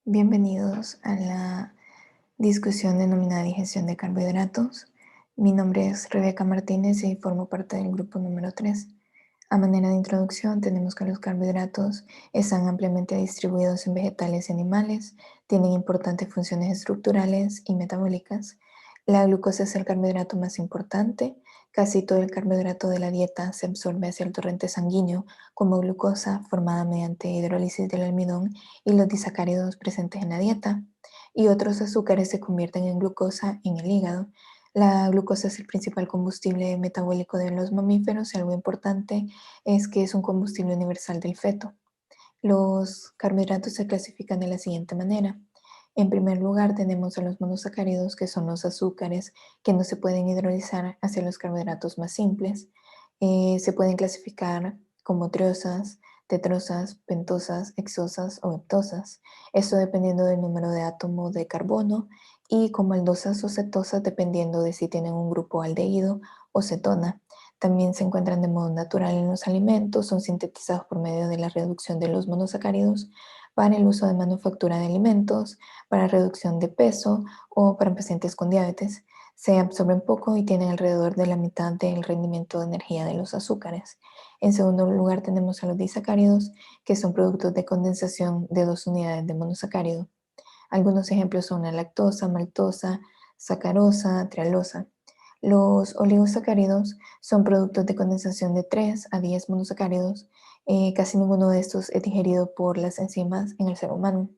Bienvenidos a la discusión denominada digestión de carbohidratos. Mi nombre es Rebeca Martínez y formo parte del grupo número 3. A manera de introducción, tenemos que los carbohidratos están ampliamente distribuidos en vegetales y animales, tienen importantes funciones estructurales y metabólicas. La glucosa es el carbohidrato más importante. Casi todo el carbohidrato de la dieta se absorbe hacia el torrente sanguíneo como glucosa formada mediante hidrólisis del almidón y los disacáridos presentes en la dieta. Y otros azúcares se convierten en glucosa en el hígado. La glucosa es el principal combustible metabólico de los mamíferos y algo importante es que es un combustible universal del feto. Los carbohidratos se clasifican de la siguiente manera. En primer lugar tenemos a los monosacáridos, que son los azúcares que no se pueden hidrolizar hacia los carbohidratos más simples. Se pueden clasificar como triosas, tetrosas, pentosas, hexosas o heptosas. Esto dependiendo del número de átomos de carbono, y como aldosas o cetosas dependiendo de si tienen un grupo aldehído o cetona. También se encuentran de modo natural en los alimentos, son sintetizados por medio de la reducción de los monosacáridos para el uso de manufactura de alimentos, para reducción de peso o para pacientes con diabetes. Se absorben poco y tienen alrededor de la mitad del rendimiento de energía de los azúcares. En segundo lugar tenemos a los disacáridos, que son productos de condensación de dos unidades de monosacárido. Algunos ejemplos son la lactosa, maltosa, sacarosa, trealosa. Los oligosacáridos son productos de condensación de 3 a 10 monosacáridos. Casi ninguno de estos es digerido por las enzimas en el ser humano.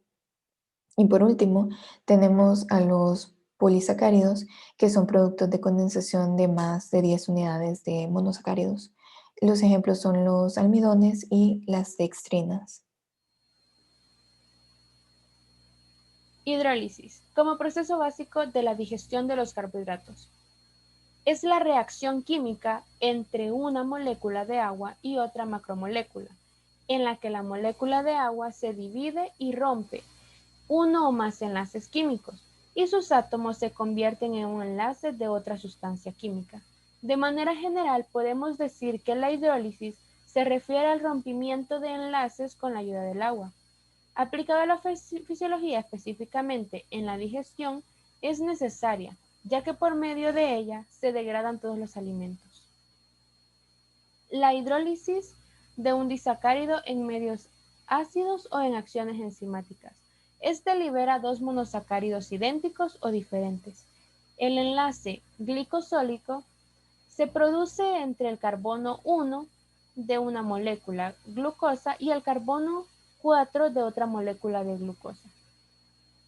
Y por último, tenemos a los polisacáridos, que son productos de condensación de más de 10 unidades de monosacáridos. Los ejemplos son los almidones y las dextrinas. Hidrólisis, como proceso básico de la digestión de los carbohidratos. Es la reacción química entre una molécula de agua y otra macromolécula, en la que la molécula de agua se divide y rompe uno o más enlaces químicos, y sus átomos se convierten en un enlace de otra sustancia química. De manera general, podemos decir que la hidrólisis se refiere al rompimiento de enlaces con la ayuda del agua. Aplicada a la fisiología, específicamente en la digestión, es necesaria, ya que por medio de ella se degradan todos los alimentos. La hidrólisis de un disacárido en medios ácidos o en acciones enzimáticas. Este libera dos monosacáridos idénticos o diferentes. El enlace glicosólico se produce entre el carbono 1 de una molécula glucosa y el carbono 4 de otra molécula de glucosa.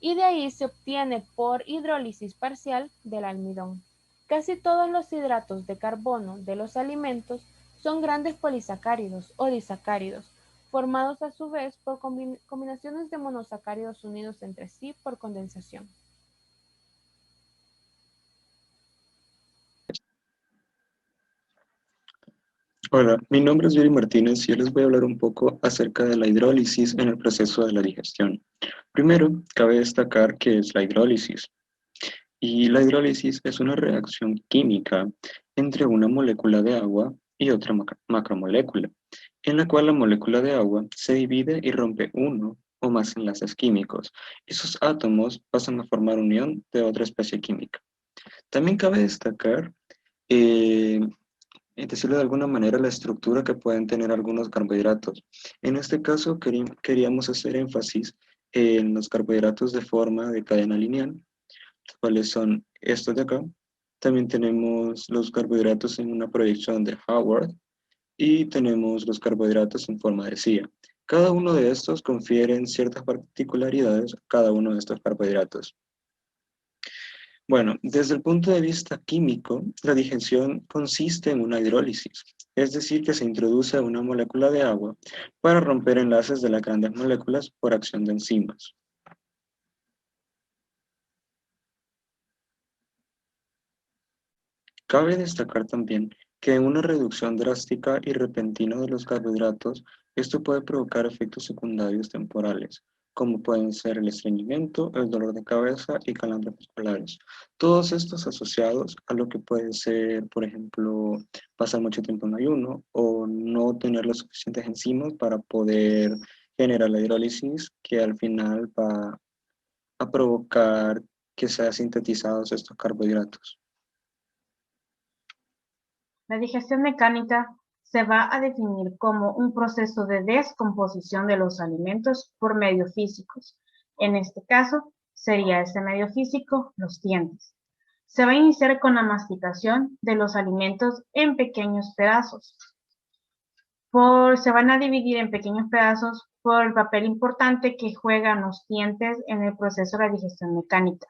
Y de ahí se obtiene por hidrólisis parcial del almidón. Casi todos los hidratos de carbono de los alimentos son grandes polisacáridos o disacáridos, formados a su vez por combinaciones de monosacáridos unidos entre sí por condensación. Hola, mi nombre es Yuri Martínez y yo les voy a hablar un poco acerca de la hidrólisis en el proceso de la digestión. Primero, cabe destacar qué es la hidrólisis. Y la hidrólisis es una reacción química entre una molécula de agua y otra macromolécula, en la cual la molécula de agua se divide y rompe uno o más enlaces químicos, y sus átomos pasan a formar unión de otra especie química. También cabe destacar eh, decirlo de alguna manera, la estructura que pueden tener algunos carbohidratos. En este caso, queríamos hacer énfasis en los carbohidratos de forma de cadena lineal, los cuales son estos de acá. También tenemos los carbohidratos en una proyección de Howard y tenemos los carbohidratos en forma de silla. Cada uno de estos confieren ciertas particularidades a cada uno de estos carbohidratos. Bueno, desde el punto de vista químico, la digestión consiste en una hidrólisis, es decir, que se introduce una molécula de agua para romper enlaces de las grandes moléculas por acción de enzimas. Cabe destacar también que en una reducción drástica y repentina de los carbohidratos, esto puede provocar efectos secundarios temporales, como pueden ser el estreñimiento, el dolor de cabeza y calambres musculares. Todos estos asociados a lo que puede ser, por ejemplo, pasar mucho tiempo en ayuno o no tener las suficientes enzimas para poder generar la hidrólisis que al final va a provocar que sean sintetizados estos carbohidratos? La digestión mecánica se va a definir como un proceso de descomposición de los alimentos por medios físicos. En este caso, sería ese medio físico los dientes. Se va a iniciar con la masticación de los alimentos en pequeños pedazos. Se van a dividir en pequeños pedazos por el papel importante que juegan los dientes en el proceso de la digestión mecánica.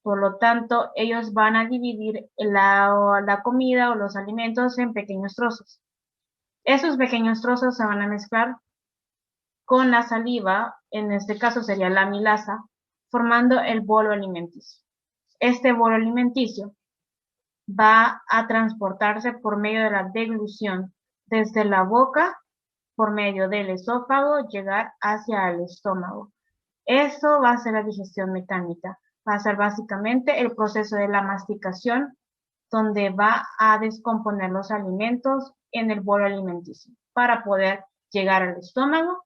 Por lo tanto, ellos van a dividir la comida o los alimentos en pequeños trozos. Esos pequeños trozos se van a mezclar con la saliva, en este caso sería la amilasa, formando el bolo alimenticio. Este bolo alimenticio va a transportarse por medio de la deglución desde la boca, por medio del esófago, llegar hacia el estómago. Eso va a ser la digestión mecánica. Va a ser básicamente el proceso de la masticación, donde va a descomponer los alimentos en el bolo alimenticio para poder llegar al estómago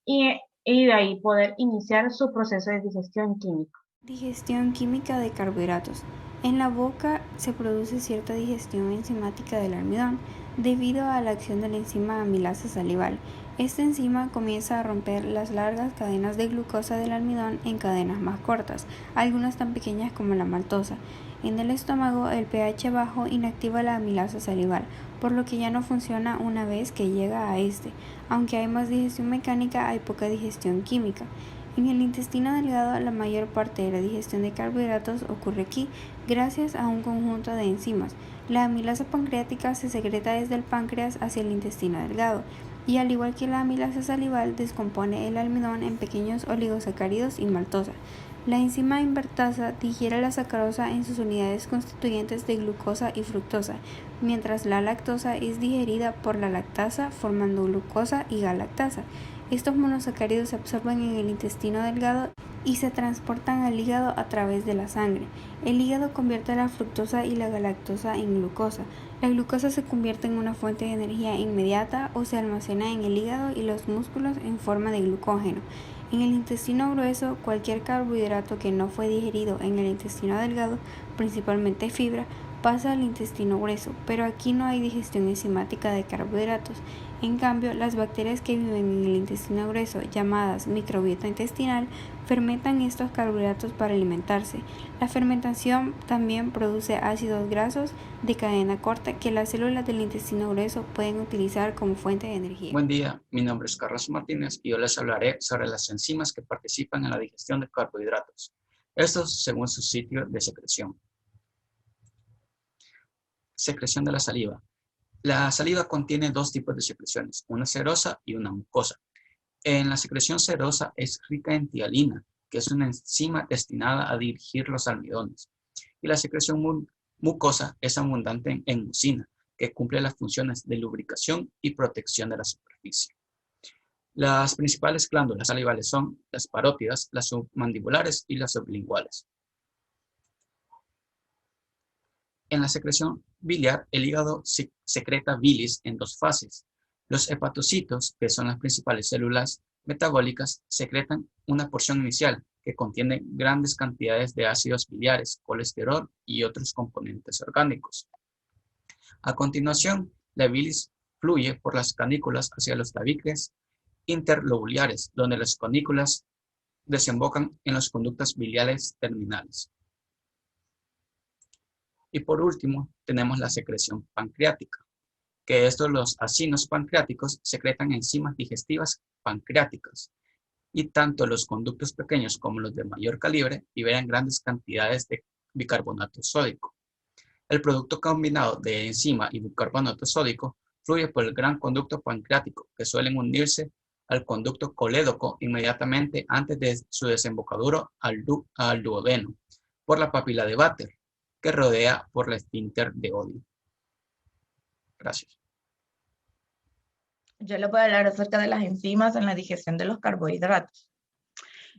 y de ahí poder iniciar su proceso de digestión química. Digestión química de carbohidratos. En la boca se produce cierta digestión enzimática del almidón debido a la acción de la enzima amilasa salival. Esta enzima comienza a romper las largas cadenas de glucosa del almidón en cadenas más cortas, algunas tan pequeñas como la maltosa. En el estómago, el pH bajo inactiva la amilasa salival, por lo que ya no funciona una vez que llega a este. Aunque hay más digestión mecánica, hay poca digestión química. En el intestino delgado, la mayor parte de la digestión de carbohidratos ocurre aquí, gracias a un conjunto de enzimas. La amilasa pancreática se secreta desde el páncreas hacia el intestino delgado, y al igual que la amilasa salival, descompone el almidón en pequeños oligosacáridos y maltosa. La enzima invertasa digiere la sacarosa en sus unidades constituyentes de glucosa y fructosa, mientras la lactosa es digerida por la lactasa formando glucosa y galactasa. Estos monosacáridos se absorben en el intestino delgado y se transportan al hígado a través de la sangre. El hígado convierte la fructosa y la galactosa en glucosa. La glucosa se convierte en una fuente de energía inmediata o se almacena en el hígado y los músculos en forma de glucógeno. En el intestino grueso, cualquier carbohidrato que no fue digerido en el intestino delgado, principalmente fibra, pasa al intestino grueso, pero aquí no hay digestión enzimática de carbohidratos. En cambio, las bacterias que viven en el intestino grueso, llamadas microbiota intestinal, fermentan estos carbohidratos para alimentarse. La fermentación también produce ácidos grasos de cadena corta que las células del intestino grueso pueden utilizar como fuente de energía. Buen día, mi nombre es Carlos Martínez y yo les hablaré sobre las enzimas que participan en la digestión de carbohidratos. Estos según su sitio de secreción. Secreción de la saliva. La saliva contiene dos tipos de secreciones, una serosa y una mucosa. En la secreción serosa es rica en tialina, que es una enzima destinada a dirigir los almidones. Y la secreción mucosa es abundante en mucina, que cumple las funciones de lubricación y protección de la superficie. Las principales glándulas salivales son las parótidas, las submandibulares y las sublinguales. En la secreción biliar, el hígado secreta bilis en dos fases. Los hepatocitos, que son las principales células metabólicas, secretan una porción inicial que contiene grandes cantidades de ácidos biliares, colesterol y otros componentes orgánicos. A continuación, la bilis fluye por las canículas hacia los tabiques interlobulares, donde las canículas desembocan en los conductos biliares terminales. Y por último, tenemos la secreción pancreática, que los acinos pancreáticos secretan enzimas digestivas pancreáticas, y tanto los conductos pequeños como los de mayor calibre liberan grandes cantidades de bicarbonato sódico. El producto combinado de enzima y bicarbonato sódico fluye por el gran conducto pancreático, que suelen unirse al conducto colédoco inmediatamente antes de su desembocadura al duodeno, por la papila de Vater, que rodea por la esfínter de Oddi. Gracias. Yo les voy a hablar acerca de las enzimas en la digestión de los carbohidratos.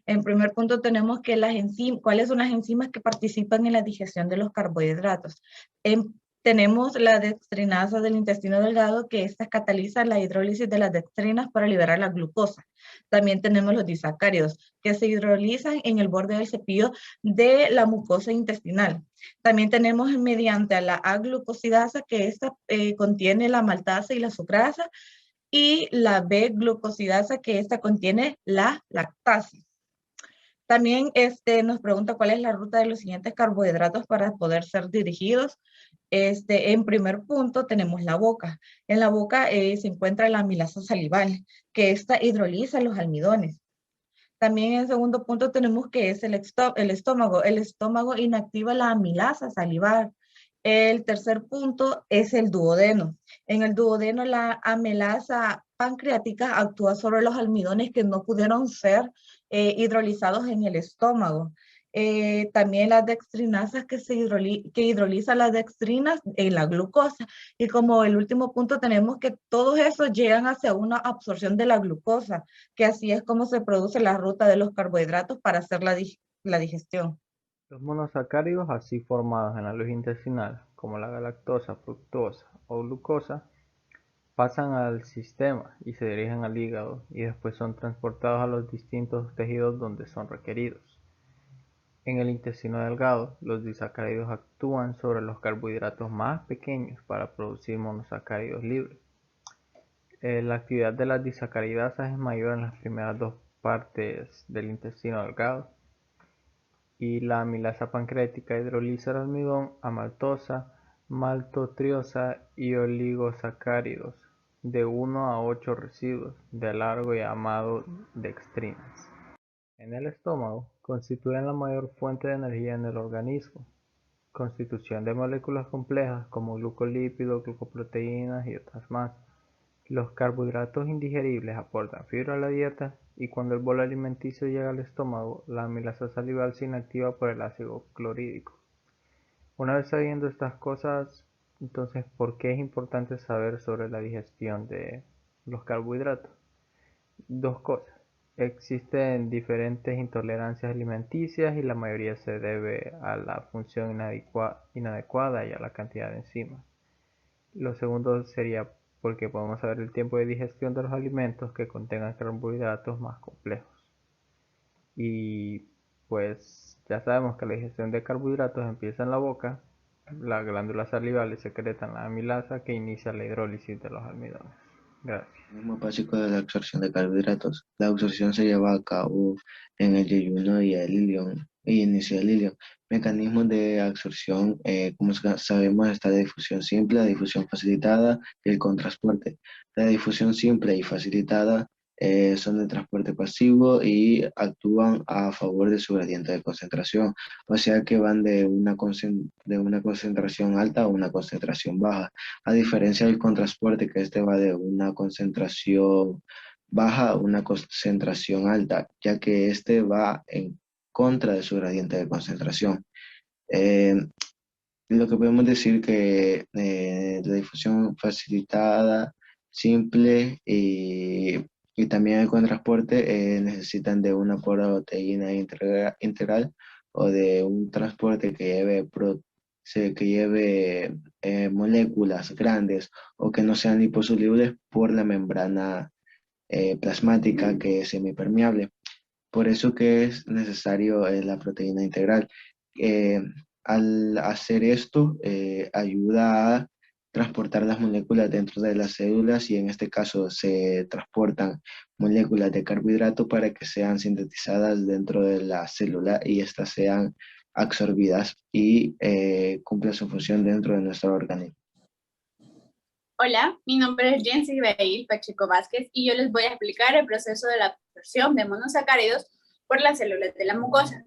En primer punto tenemos que ¿cuáles son las enzimas que participan en la digestión de los carbohidratos? Tenemos la dextrinasa del intestino delgado, que esta cataliza la hidrólisis de las dextrinas para liberar la glucosa. También tenemos los disacáridos, que se hidrolizan en el borde del cepillo de la mucosa intestinal. También tenemos mediante la A-glucosidasa, que esta contiene la maltasa y la sucrasa, y la B-glucosidasa, que esta contiene la lactasa. También nos pregunta cuál es la ruta de los siguientes carbohidratos para poder ser dirigidos. En primer punto tenemos la boca. En la boca se encuentra la amilasa salival, que esta hidroliza los almidones. También en segundo punto tenemos que es el estómago. El estómago inactiva la amilasa salival. El tercer punto es el duodeno. En el duodeno la amilasa pancreática actúa sobre los almidones que no pudieron ser hidrolizados en el estómago. También las dextrinasas que hidrolizan las dextrinas en la glucosa. Y como el último punto tenemos que todos esos llegan hacia una absorción de la glucosa, que así es como se produce la ruta de los carbohidratos para hacer la digestión. Los monosacáridos así formados en la luz intestinal, como la galactosa, fructosa o glucosa, pasan al sistema y se dirigen al hígado y después son transportados a los distintos tejidos donde son requeridos. En el intestino delgado, los disacáridos actúan sobre los carbohidratos más pequeños para producir monosacáridos libres. La actividad de las disacaridasas es mayor en las primeras dos partes del intestino delgado, y la amilasa pancreática hidroliza el almidón a maltosa, maltotriosa y oligosacáridos de 1 a 8 residuos de largo llamado dextrinas. En el estómago constituyen la mayor fuente de energía en el organismo. Constitución de moléculas complejas como glucolípidos, glucoproteínas y otras más. Los carbohidratos indigeribles aportan fibra a la dieta y cuando el bolo alimenticio llega al estómago, la amilasa salival se inactiva por el ácido clorhídrico. Una vez sabiendo estas cosas, entonces, ¿por qué es importante saber sobre la digestión de los carbohidratos? Dos cosas. Existen diferentes intolerancias alimenticias y la mayoría se debe a la función inadecuada y a la cantidad de enzimas. Lo segundo sería porque podemos saber el tiempo de digestión de los alimentos que contengan carbohidratos más complejos. Y pues ya sabemos que la digestión de carbohidratos empieza en la boca. Las glándulas salivales secretan la amilasa que inicia la hidrólisis de los almidones. Gracias. El mismo básico de la absorción de carbohidratos. La absorción se lleva a cabo en el yeyuno y inicio del ilio. Mecanismos de absorción, como sabemos, está la difusión simple, la difusión facilitada y el contrasporte. La difusión simple y facilitada son de transporte pasivo y actúan a favor de su gradiente de concentración, o sea que van de una concentración alta a una concentración baja, a diferencia del contrasporte, que este va de una concentración baja a una concentración alta, ya que este va en contra de su gradiente de concentración. Lo que podemos decir que la difusión facilitada, simple y también el contrasporte necesitan de una proteína integral o de un transporte que lleve moléculas grandes o que no sean liposolubles por la membrana plasmática, que es semipermeable. Por eso que es necesario la proteína integral. Al hacer esto, ayuda a transportar las moléculas dentro de las células y en este caso se transportan moléculas de carbohidrato para que sean sintetizadas dentro de la célula y estas sean absorbidas y cumplan su función dentro de nuestro organismo. Hola, mi nombre es Jensi Beil Pacheco Vázquez y yo les voy a explicar el proceso de la absorción de monosacáridos por las células de la mucosa.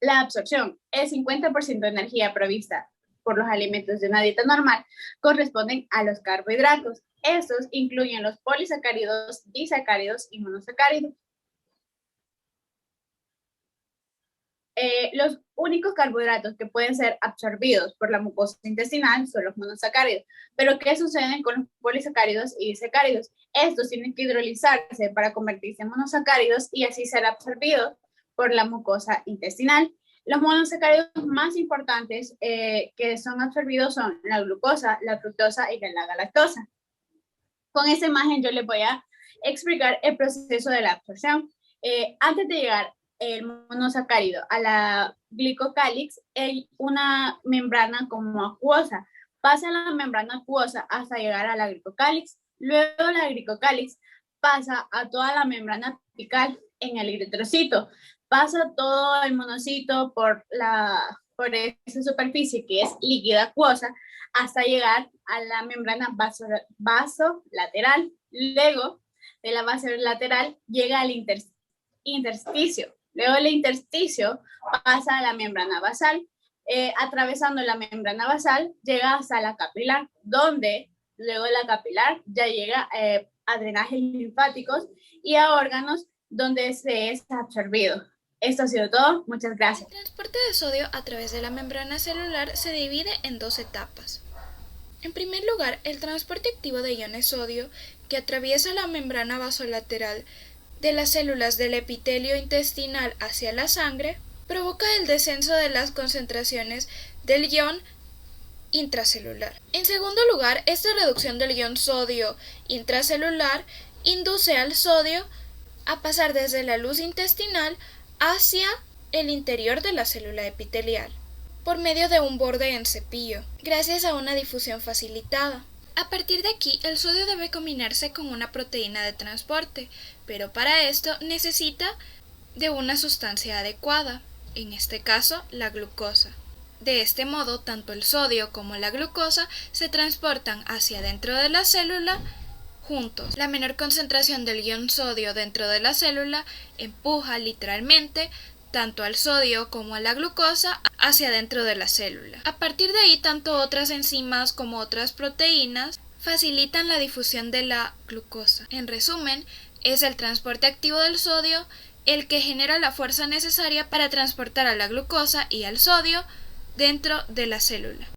La absorción, el 50% de energía provista por los alimentos de una dieta normal, corresponden a los carbohidratos. Estos incluyen los polisacáridos, disacáridos y monosacáridos. Los únicos carbohidratos que pueden ser absorbidos por la mucosa intestinal son los monosacáridos. Pero ¿qué sucede con los polisacáridos y disacáridos? Estos tienen que hidrolizarse para convertirse en monosacáridos y así ser absorbidos por la mucosa intestinal. Los monosacáridos más importantes que son absorbidos son la glucosa, la fructosa y la galactosa. Con esta imagen yo les voy a explicar el proceso de la absorción. Antes de llegar el monosacárido a la glicocálix, hay una membrana como acuosa. Pasa la membrana acuosa hasta llegar a la glicocálix. Luego la glicocálix pasa a toda la membrana apical en el eritrocito. Pasa todo el monocito por esa superficie que es líquida acuosa hasta llegar a la membrana vasolateral. Luego de la vasolateral llega al intersticio. Luego el intersticio pasa a la membrana basal. Atravesando la membrana basal llega hasta la capilar, donde luego de la capilar ya llega a drenajes linfáticos y a órganos donde se es absorbido. Esto ha sido todo. Muchas gracias. El transporte de sodio a través de la membrana celular se divide en dos etapas. En primer lugar, el transporte activo de iones sodio, que atraviesa la membrana vasolateral de las células del epitelio intestinal hacia la sangre, provoca el descenso de las concentraciones del ion intracelular. En segundo lugar, esta reducción del ion sodio intracelular induce al sodio a pasar desde la luz intestinal hacia el interior de la célula epitelial, por medio de un borde en cepillo, gracias a una difusión facilitada. A partir de aquí, el sodio debe combinarse con una proteína de transporte, pero para esto necesita de una sustancia adecuada, en este caso la glucosa. De este modo, tanto el sodio como la glucosa se transportan hacia dentro de la célula juntos. La menor concentración del ion sodio dentro de la célula empuja literalmente tanto al sodio como a la glucosa hacia dentro de la célula. A partir de ahí, tanto otras enzimas como otras proteínas facilitan la difusión de la glucosa. En resumen, es el transporte activo del sodio el que genera la fuerza necesaria para transportar a la glucosa y al sodio dentro de la célula.